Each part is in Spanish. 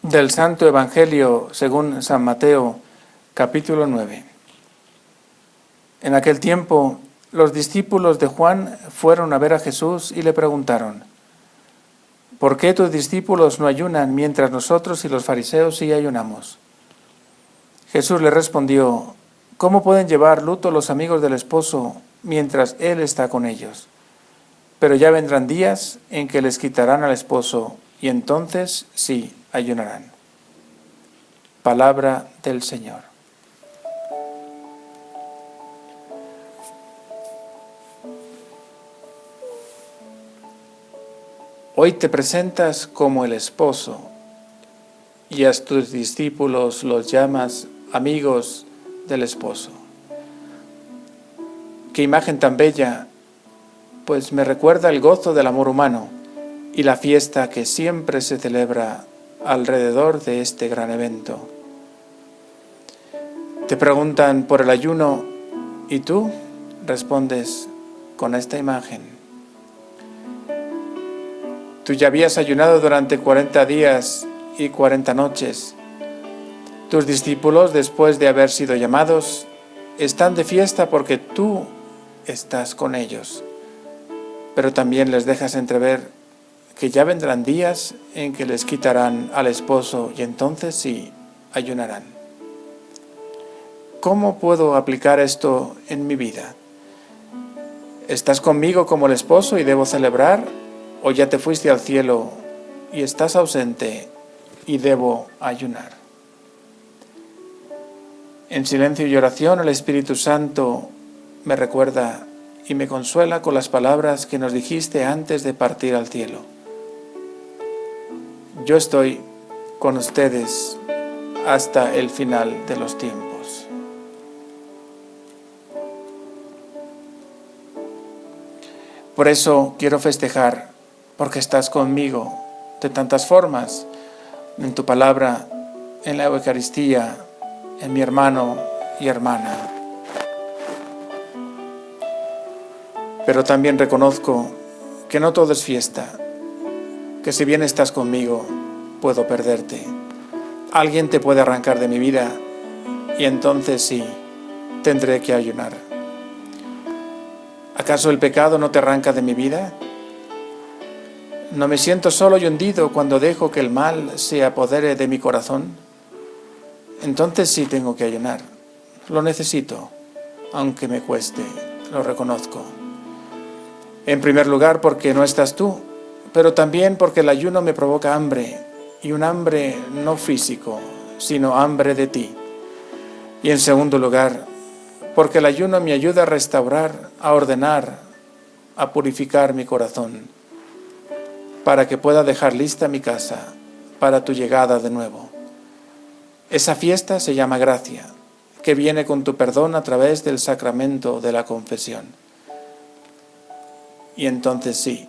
Del Santo Evangelio según San Mateo, capítulo 9. En aquel tiempo, los discípulos de Juan fueron a ver a Jesús y le preguntaron: ¿por qué tus discípulos no ayunan mientras nosotros y los fariseos sí ayunamos? Jesús le respondió: ¿cómo pueden llevar luto los amigos del esposo mientras él está con ellos? Pero ya vendrán días en que les quitarán al esposo y entonces sí ayunarán. Palabra del Señor. Hoy te presentas como el esposo y a tus discípulos los llamas amigos del esposo. Qué imagen tan bella, pues me recuerda el gozo del amor humano y la fiesta que siempre se celebra alrededor de este gran evento. Te preguntan por el ayuno y tú respondes con esta imagen. Tú ya habías ayunado durante 40 días y 40 noches. Tus discípulos, después de haber sido llamados, están de fiesta porque tú estás con ellos. Pero también les dejas entrever que ya vendrán días en que les quitarán al esposo y entonces sí ayunarán. ¿Cómo puedo aplicar esto en mi vida? ¿Estás conmigo como el esposo y debo celebrar? ¿O ya te fuiste al cielo y estás ausente y debo ayunar? En silencio y oración el Espíritu Santo me recuerda y me consuela con las palabras que nos dijiste antes de partir al cielo. Yo estoy con ustedes hasta el final de los tiempos. Por eso quiero festejar, porque estás conmigo de tantas formas, en tu palabra, en la Eucaristía, en mi hermano y hermana. Pero también reconozco que no todo es fiesta, que si bien estás conmigo, puedo perderte. Alguien te puede arrancar de mi vida y entonces sí, tendré que ayunar. ¿Acaso el pecado no te arranca de mi vida? ¿No me siento solo y hundido cuando dejo que el mal se apodere de mi corazón? Entonces sí tengo que ayunar. Lo necesito, aunque me cueste, lo reconozco. En primer lugar porque no estás tú, pero también porque el ayuno me provoca hambre, y un hambre no físico, sino hambre de ti. Y en segundo lugar, porque el ayuno me ayuda a restaurar, a ordenar, a purificar mi corazón, para que pueda dejar lista mi casa para tu llegada de nuevo. Esa fiesta se llama gracia, que viene con tu perdón a través del sacramento de la confesión. Y entonces sí,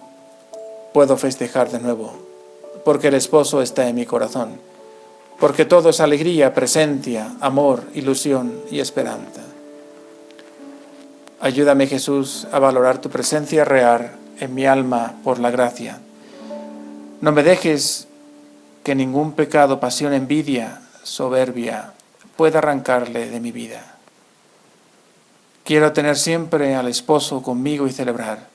puedo festejar de nuevo, porque el esposo está en mi corazón, porque todo es alegría, presencia, amor, ilusión y esperanza. Ayúdame, Jesús, a valorar tu presencia real en mi alma por la gracia. No me dejes que ningún pecado, pasión, envidia, soberbia pueda arrancarle de mi vida. Quiero tener siempre al esposo conmigo y celebrar,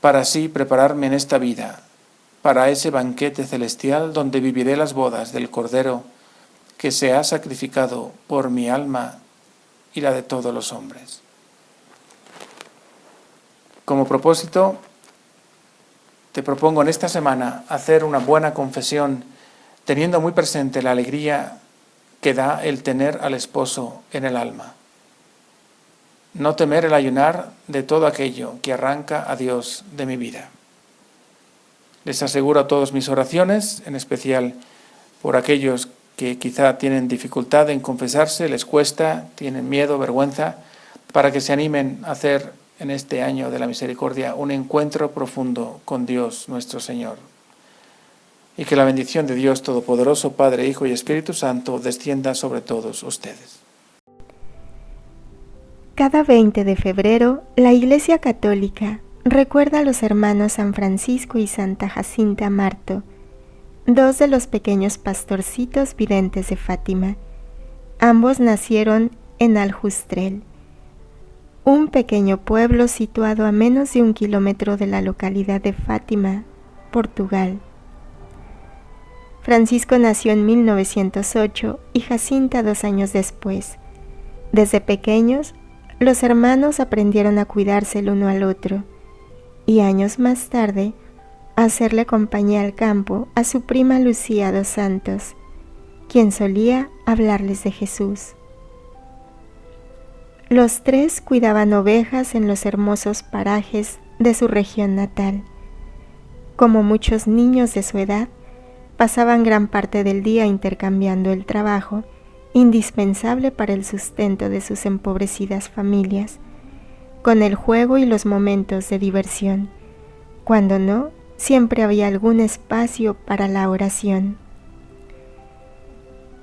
para así prepararme en esta vida, para ese banquete celestial donde viviré las bodas del Cordero que se ha sacrificado por mi alma y la de todos los hombres. Como propósito, te propongo en esta semana hacer una buena confesión, teniendo muy presente la alegría que da el tener al esposo en el alma. No temer el ayunar de todo aquello que arranca a Dios de mi vida. Les aseguro a todos mis oraciones, en especial por aquellos que quizá tienen dificultad en confesarse, les cuesta, tienen miedo, vergüenza, para que se animen a hacer en este año de la misericordia un encuentro profundo con Dios nuestro Señor. Y que la bendición de Dios Todopoderoso, Padre, Hijo y Espíritu Santo, descienda sobre todos ustedes. Cada 20 de febrero, la Iglesia Católica recuerda a los hermanos San Francisco y Santa Jacinta Marto, dos de los pequeños pastorcitos videntes de Fátima. Ambos nacieron en Aljustrel, un pequeño pueblo situado a menos de 1 kilómetro de la localidad de Fátima, Portugal. Francisco nació en 1908 y Jacinta 2 años después. Desde pequeños, los hermanos aprendieron a cuidarse el uno al otro y años más tarde a hacerle compañía al campo a su prima Lucía dos Santos, quien solía hablarles de Jesús. Los tres cuidaban ovejas en los hermosos parajes de su región natal. Como muchos niños de su edad, pasaban gran parte del día intercambiando el trabajo indispensable para el sustento de sus empobrecidas familias, con el juego y los momentos de diversión. Cuando no, siempre había algún espacio para la oración.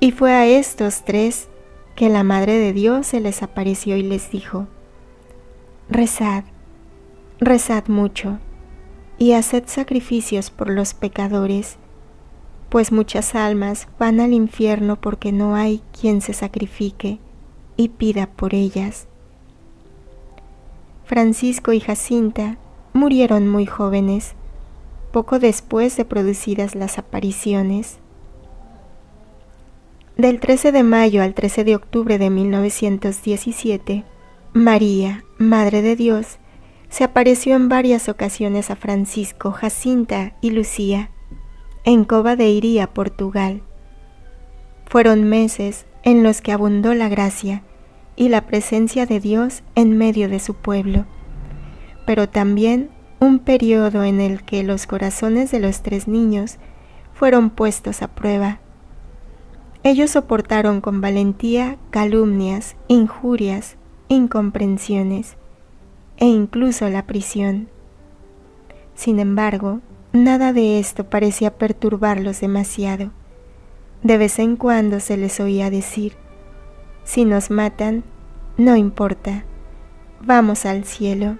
Y fue a estos tres que la Madre de Dios se les apareció y les dijo: rezad, rezad mucho, y haced sacrificios por los pecadores, pues muchas almas van al infierno porque no hay quien se sacrifique y pida por ellas. Francisco y Jacinta murieron muy jóvenes, poco después de producidas las apariciones. Del 13 de mayo al 13 de octubre de 1917, María, Madre de Dios, se apareció en varias ocasiones a Francisco, Jacinta y Lucía, en Cova de Iría, Portugal. Fueron meses en los que abundó la gracia y la presencia de Dios en medio de su pueblo, pero también un periodo en el que los corazones de los tres niños fueron puestos a prueba. Ellos soportaron con valentía calumnias, injurias, incomprensiones e incluso la prisión. Sin embargo, nada de esto parecía perturbarlos demasiado. De vez en cuando se les oía decir: si nos matan, no importa, vamos al cielo.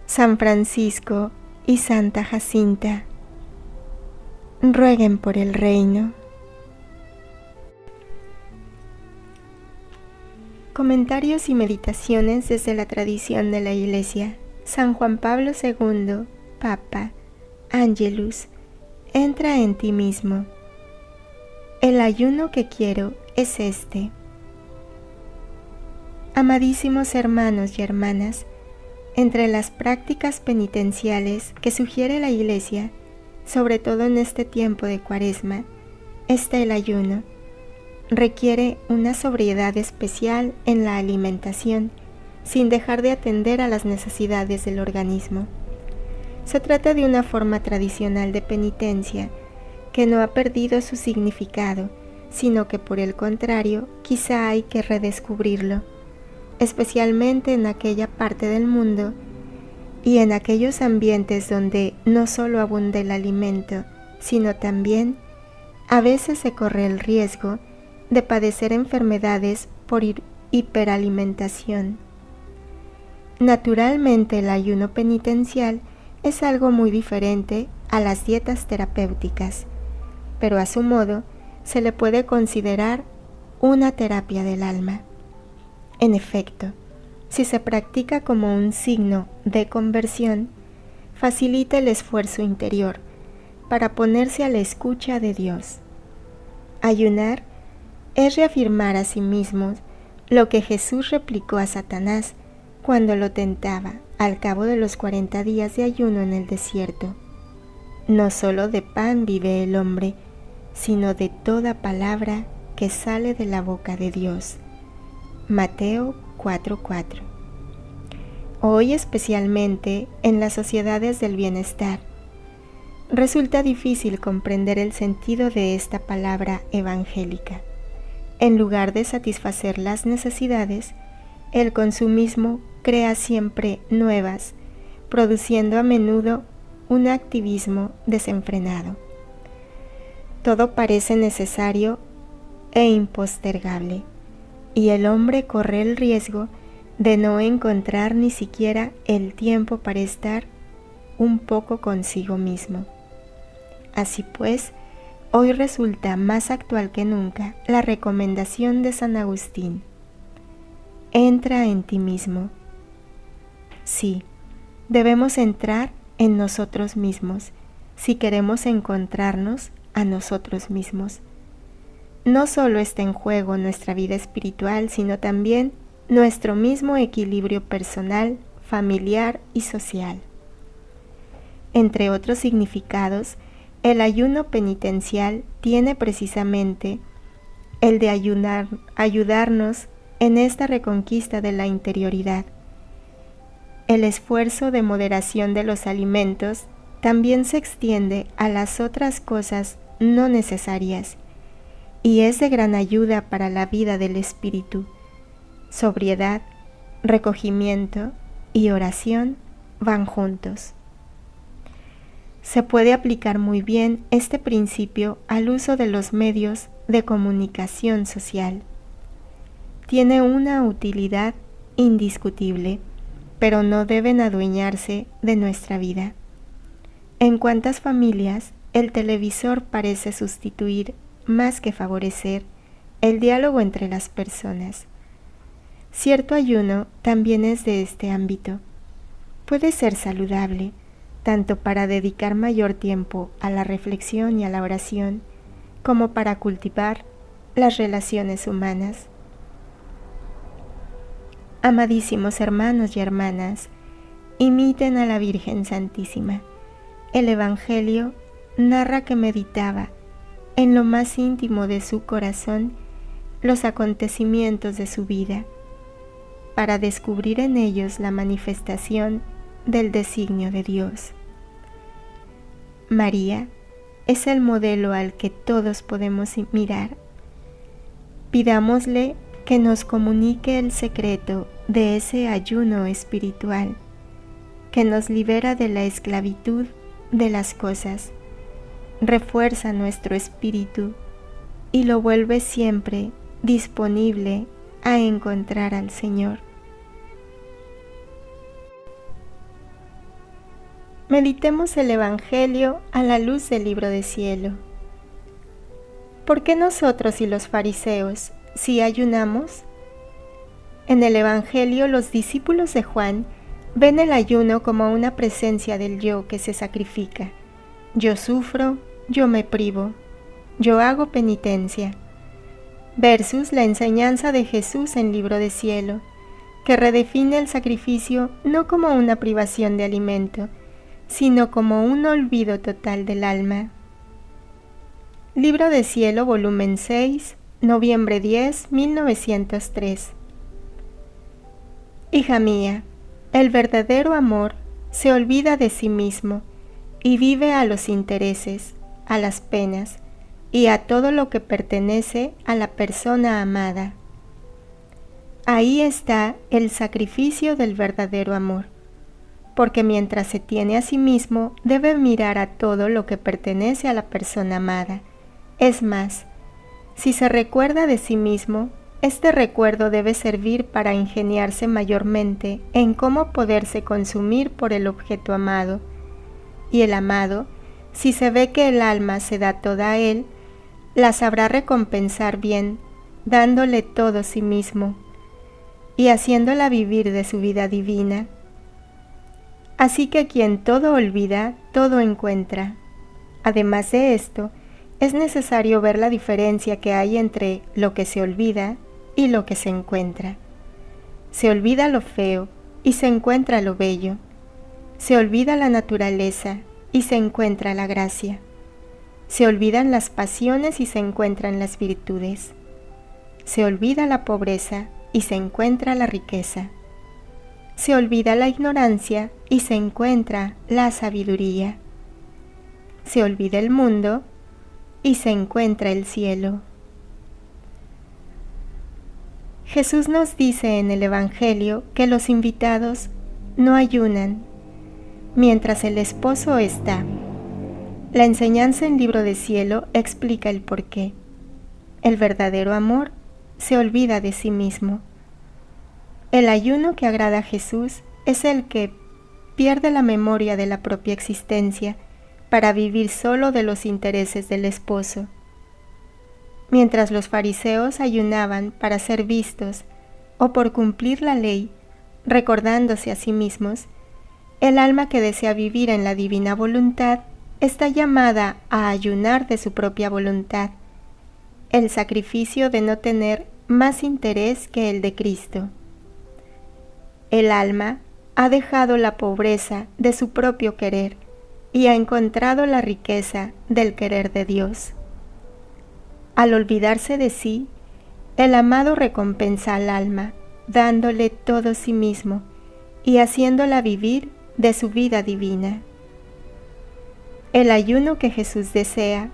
San Francisco y Santa Jacinta, rueguen por el reino. Comentarios y meditaciones desde la tradición de la Iglesia. San Juan Pablo II, Papa, Angelus, entra en ti mismo. El ayuno que quiero es este. Amadísimos hermanos y hermanas, entre las prácticas penitenciales que sugiere la Iglesia, sobre todo en este tiempo de Cuaresma, está el ayuno. Requiere una sobriedad especial en la alimentación, sin dejar de atender a las necesidades del organismo. Se trata de una forma tradicional de penitencia que no ha perdido su significado, sino que por el contrario, quizá hay que redescubrirlo, especialmente en aquella parte del mundo y en aquellos ambientes donde no solo abunda el alimento, sino también a veces se corre el riesgo de padecer enfermedades por hiperalimentación. Naturalmente, el ayuno penitencial es algo muy diferente a las dietas terapéuticas, pero a su modo se le puede considerar una terapia del alma. En efecto, si se practica como un signo de conversión, facilita el esfuerzo interior para ponerse a la escucha de Dios. Ayunar es reafirmar a sí mismo lo que Jesús replicó a Satanás cuando lo tentaba al cabo de los 40 días de ayuno en el desierto. No solo de pan vive el hombre, sino de toda palabra que sale de la boca de Dios. Mateo 4:4. Hoy, especialmente en las sociedades del bienestar, resulta difícil comprender el sentido de esta palabra evangélica. En lugar de satisfacer las necesidades, el consumismo crea siempre nuevas, produciendo a menudo un activismo desenfrenado. Todo parece necesario e impostergable, y el hombre corre el riesgo de no encontrar ni siquiera el tiempo para estar un poco consigo mismo. Así pues, hoy resulta más actual que nunca la recomendación de San Agustín: entra en ti mismo. Sí, debemos entrar en nosotros mismos si queremos encontrarnos a nosotros mismos. No solo está en juego nuestra vida espiritual, sino también nuestro mismo equilibrio personal, familiar y social. Entre otros significados, el ayuno penitencial tiene precisamente el de ayudarnos en esta reconquista de la interioridad. El esfuerzo de moderación de los alimentos también se extiende a las otras cosas no necesarias y es de gran ayuda para la vida del espíritu. Sobriedad, recogimiento y oración van juntos. Se puede aplicar muy bien este principio al uso de los medios de comunicación social. Tiene una utilidad indiscutible, pero no deben adueñarse de nuestra vida. En cuántas familias el televisor parece sustituir, más que favorecer, el diálogo entre las personas. Cierto ayuno también es de este ámbito. Puede ser saludable, tanto para dedicar mayor tiempo a la reflexión y a la oración, como para cultivar las relaciones humanas. Amadísimos hermanos y hermanas, imiten a la Virgen Santísima. El Evangelio narra que meditaba en lo más íntimo de su corazón los acontecimientos de su vida, para descubrir en ellos la manifestación del designio de Dios. María es el modelo al que todos podemos mirar. Pidámosle que nos comunique el secreto de ese ayuno espiritual que nos libera de la esclavitud de las cosas, refuerza nuestro espíritu y lo vuelve siempre disponible a encontrar al Señor. Meditemos el Evangelio a la luz del libro de cielo. ¿Por qué nosotros y los fariseos sí ayunamos? En el Evangelio los discípulos de Juan ven el ayuno como una presencia del yo que se sacrifica. Yo sufro, yo me privo, yo hago penitencia. Versus la enseñanza de Jesús en Libro de Cielo, que redefine el sacrificio no como una privación de alimento, sino como un olvido total del alma. Libro de Cielo, volumen 6, noviembre 10, 1903. Hija mía, el verdadero amor se olvida de sí mismo y vive a los intereses, a las penas y a todo lo que pertenece a la persona amada. Ahí está el sacrificio del verdadero amor, porque mientras se tiene a sí mismo, debe mirar a todo lo que pertenece a la persona amada. Es más, si se recuerda de sí mismo, este recuerdo debe servir para ingeniarse mayormente en cómo poderse consumir por el objeto amado. Y el amado, si se ve que el alma se da toda a él, la sabrá recompensar bien, dándole todo sí mismo, y haciéndola vivir de su vida divina. Así que quien todo olvida, todo encuentra. Además de esto, es necesario ver la diferencia que hay entre lo que se olvida y lo que se encuentra. Se olvida lo feo y se encuentra lo bello. Se olvida la naturaleza y se encuentra la gracia. Se olvidan las pasiones y se encuentran las virtudes. Se olvida la pobreza y se encuentra la riqueza. Se olvida la ignorancia y se encuentra la sabiduría. Se olvida el mundo y se encuentra el cielo. Jesús nos dice en el Evangelio que los invitados no ayunan mientras el esposo está. La enseñanza en Libro de Cielo explica el porqué. El verdadero amor se olvida de sí mismo. El ayuno que agrada a Jesús es el que pierde la memoria de la propia existencia para vivir solo de los intereses del esposo. Mientras los fariseos ayunaban para ser vistos o por cumplir la ley, recordándose a sí mismos, el alma que desea vivir en la divina voluntad está llamada a ayunar de su propia voluntad, el sacrificio de no tener más interés que el de Cristo. El alma ha dejado la pobreza de su propio querer y ha encontrado la riqueza del querer de Dios. Al olvidarse de sí, el amado recompensa al alma, dándole todo sí mismo y haciéndola vivir de su vida divina. El ayuno que Jesús desea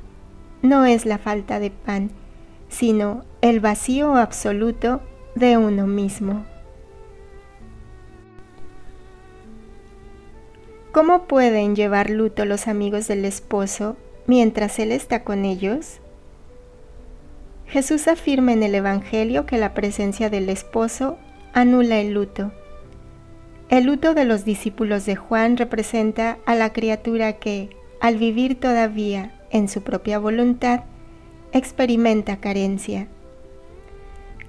no es la falta de pan, sino el vacío absoluto de uno mismo. ¿Cómo pueden llevar luto los amigos del esposo mientras él está con ellos? Jesús afirma en el Evangelio que la presencia del esposo anula el luto. El luto de los discípulos de Juan representa a la criatura que, al vivir todavía en su propia voluntad, experimenta carencia.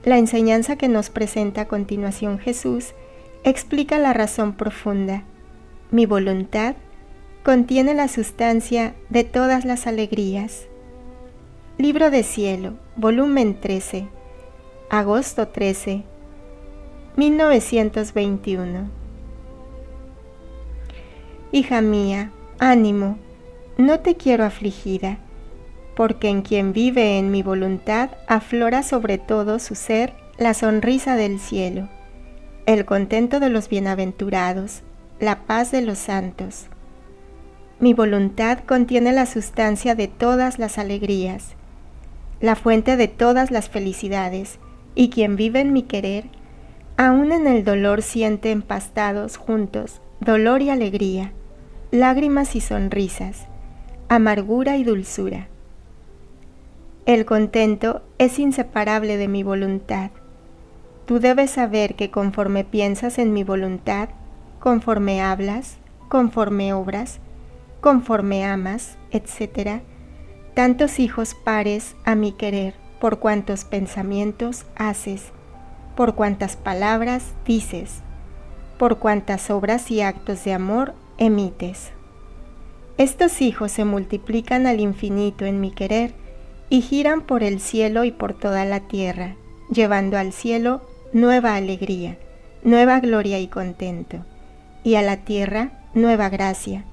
La enseñanza que nos presenta a continuación Jesús explica la razón profunda. Mi voluntad contiene la sustancia de todas las alegrías. Libro de Cielo, volumen 13, agosto 13, 1921. Hija mía, ánimo, no te quiero afligida, porque en quien vive en mi voluntad aflora sobre todo su ser la sonrisa del cielo, el contento de los bienaventurados, la paz de los santos. Mi voluntad contiene la sustancia de todas las alegrías, la fuente de todas las felicidades, y quien vive en mi querer, aún en el dolor siente empastados juntos dolor y alegría, lágrimas y sonrisas, amargura y dulzura. El contento es inseparable de mi voluntad. Tú debes saber que conforme piensas en mi voluntad, conforme hablas, conforme obras, conforme amas, etc., tantos hijos pares a mi querer por cuantos pensamientos haces, por cuantas palabras dices, por cuantas obras y actos de amor emites. Estos hijos se multiplican al infinito en mi querer y giran por el cielo y por toda la tierra, llevando al cielo nueva alegría, nueva gloria y contento, y a la tierra nueva gracia,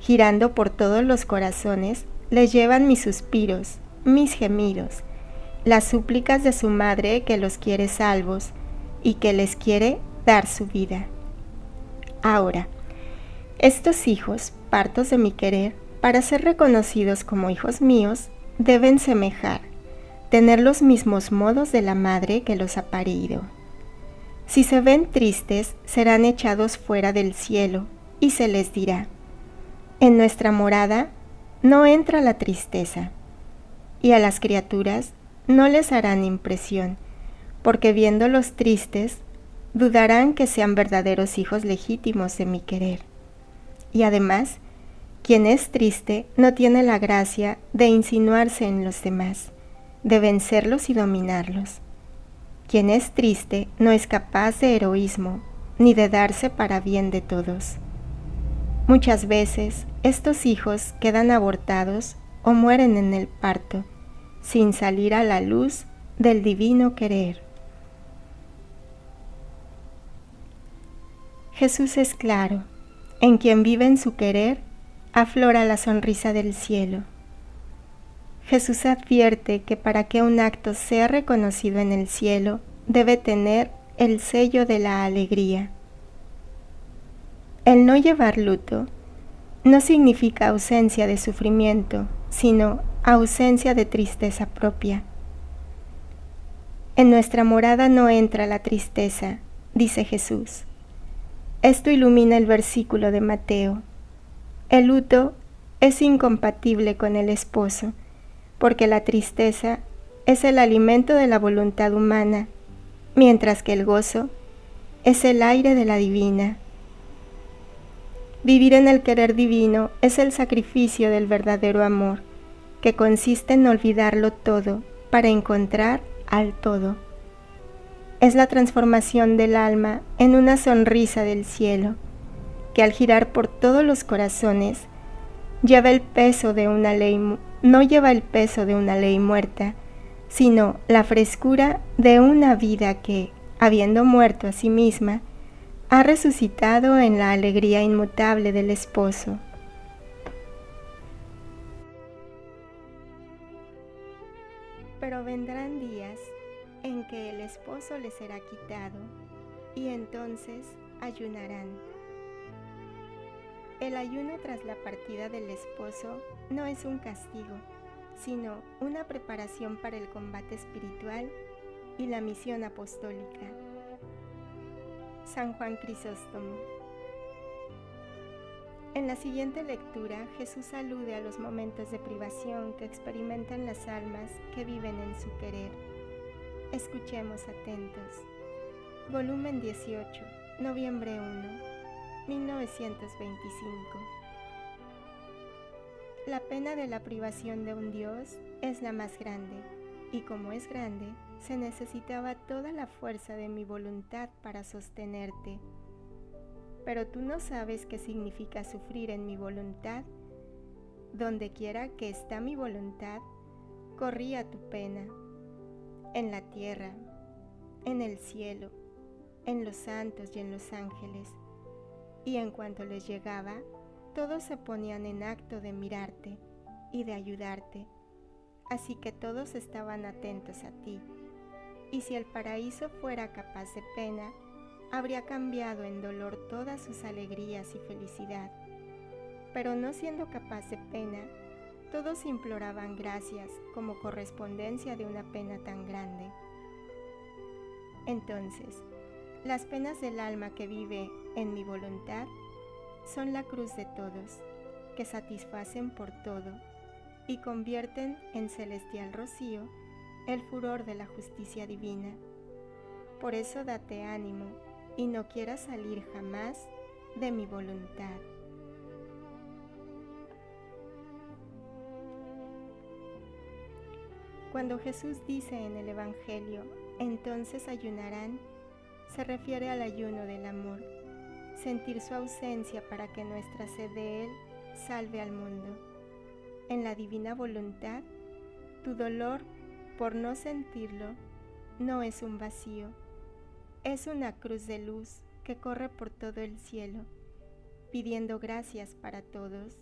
girando por todos los corazones, les llevan mis suspiros, mis gemidos, las súplicas de su madre que los quiere salvos y que les quiere dar su vida. Ahora, estos hijos, partos de mi querer, para ser reconocidos como hijos míos, deben semejar, tener los mismos modos de la madre que los ha parido. Si se ven tristes, serán echados fuera del cielo, y se les dirá: en nuestra morada no entra la tristeza, y a las criaturas no les harán impresión, porque viéndolos tristes, dudarán que sean verdaderos hijos legítimos de mi querer. Y además, quien es triste no tiene la gracia de insinuarse en los demás, de vencerlos y dominarlos. Quien es triste no es capaz de heroísmo, ni de darse para bien de todos. Muchas veces estos hijos quedan abortados o mueren en el parto, sin salir a la luz del divino querer. Jesús es claro, en quien vive en su querer, aflora la sonrisa del cielo. Jesús advierte que para que un acto sea reconocido en el cielo, debe tener el sello de la alegría. El no llevar luto no significa ausencia de sufrimiento, sino ausencia de tristeza propia. En nuestra morada no entra la tristeza, dice Jesús. Esto ilumina el versículo de Mateo. El luto es incompatible con el esposo, porque la tristeza es el alimento de la voluntad humana, mientras que el gozo es el aire de la divina. Vivir en el querer divino es el sacrificio del verdadero amor, que consiste en olvidarlo todo para encontrar al todo. Es la transformación del alma en una sonrisa del cielo, que al girar por todos los corazones no lleva el peso de una ley muerta, sino la frescura de una vida que, habiendo muerto a sí misma, ha resucitado en la alegría inmutable del esposo. Pero vendrán días en que el esposo les será quitado, y entonces ayunarán. El ayuno tras la partida del esposo no es un castigo, sino una preparación para el combate espiritual y la misión apostólica. San Juan Crisóstomo. En la siguiente lectura, Jesús alude a los momentos de privación que experimentan las almas que viven en su querer. Escuchemos atentos. Volumen 18, noviembre 1, 1925. La pena de la privación de un Dios es la más grande, y como es grande, se necesitaba toda la fuerza de mi voluntad para sostenerte. Pero tú no sabes qué significa sufrir en mi voluntad. Donde quiera que está mi voluntad, corría tu pena. En la tierra, en el cielo, en los santos y en los ángeles. Y en cuanto les llegaba, todos se ponían en acto de mirarte y de ayudarte. Así que todos estaban atentos a ti. Y si el paraíso fuera capaz de pena, habría cambiado en dolor todas sus alegrías y felicidad. Pero no siendo capaz de pena, todos imploraban gracias como correspondencia de una pena tan grande. Entonces, las penas del alma que vive en mi voluntad son la cruz de todos, que satisfacen por todo y convierten en celestial rocío el furor de la justicia divina. Por eso date ánimo y no quieras salir jamás de mi voluntad. Cuando Jesús dice en el Evangelio, entonces ayunarán, se refiere al ayuno del amor, sentir su ausencia para que nuestra sed de Él salve al mundo. En la divina voluntad, tu dolor por no sentirlo no es un vacío, es una cruz de luz que corre por todo el cielo, pidiendo gracias para todos.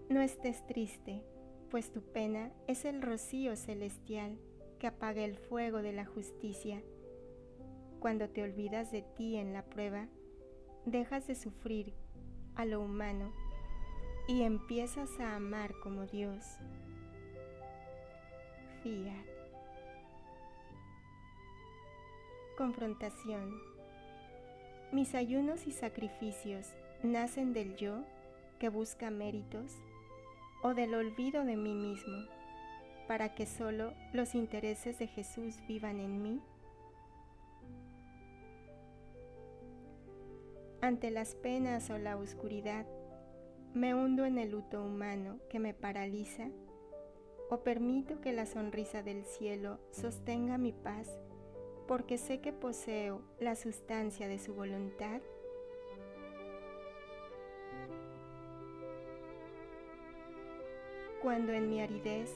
No estés triste, pues tu pena es el rocío celestial que apaga el fuego de la justicia. Cuando te olvidas de ti en la prueba, dejas de sufrir a lo humano y empiezas a amar como Dios. Fiat. Confrontación. Mis ayunos y sacrificios nacen del yo que busca méritos o del olvido de mí mismo para que solo los intereses de Jesús vivan en mí. Ante las penas o la oscuridad, me hundo en el luto humano que me paraliza o permito que la sonrisa del cielo sostenga mi paz porque sé que poseo la sustancia de su voluntad. Cuando en mi aridez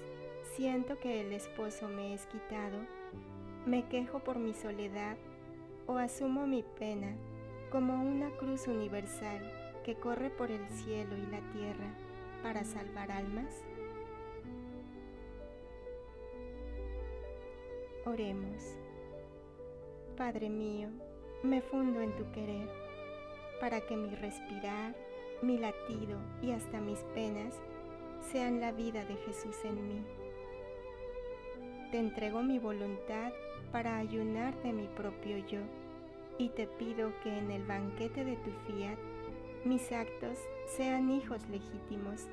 siento que el esposo me es quitado, me quejo por mi soledad o asumo mi pena como una cruz universal que corre por el cielo y la tierra para salvar almas. Oremos. Padre mío, me fundo en tu querer, para que mi respirar, mi latido y hasta mis penas sean la vida de Jesús en mí. Te entrego mi voluntad para ayunar de mi propio yo, y te pido que en el banquete de tu fiat mis actos sean hijos legítimos,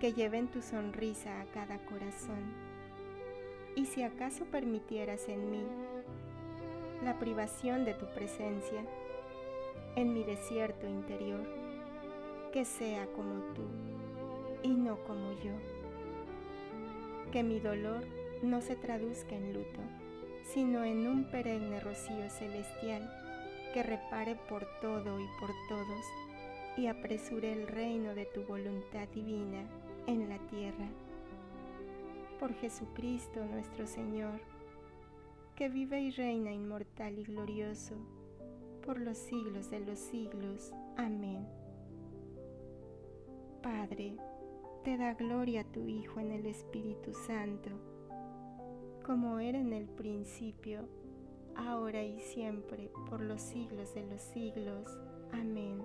que lleven tu sonrisa a cada corazón. Y si acaso permitieras en mí la privación de tu presencia, en mi desierto interior, que sea como tú y no como yo. Que mi dolor no se traduzca en luto, sino en un perenne rocío celestial que repare por todo y por todos y apresure el reino de tu voluntad divina en la tierra. Por Jesucristo nuestro Señor, que vive y reina inmortal y glorioso, por los siglos de los siglos. Amén. Padre, te da gloria a tu Hijo en el Espíritu Santo, como era en el principio, ahora y siempre, por los siglos de los siglos. Amén.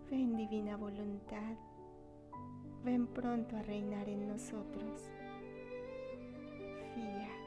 Ven, divina voluntad, ven pronto a reinar en nosotros. Fiat.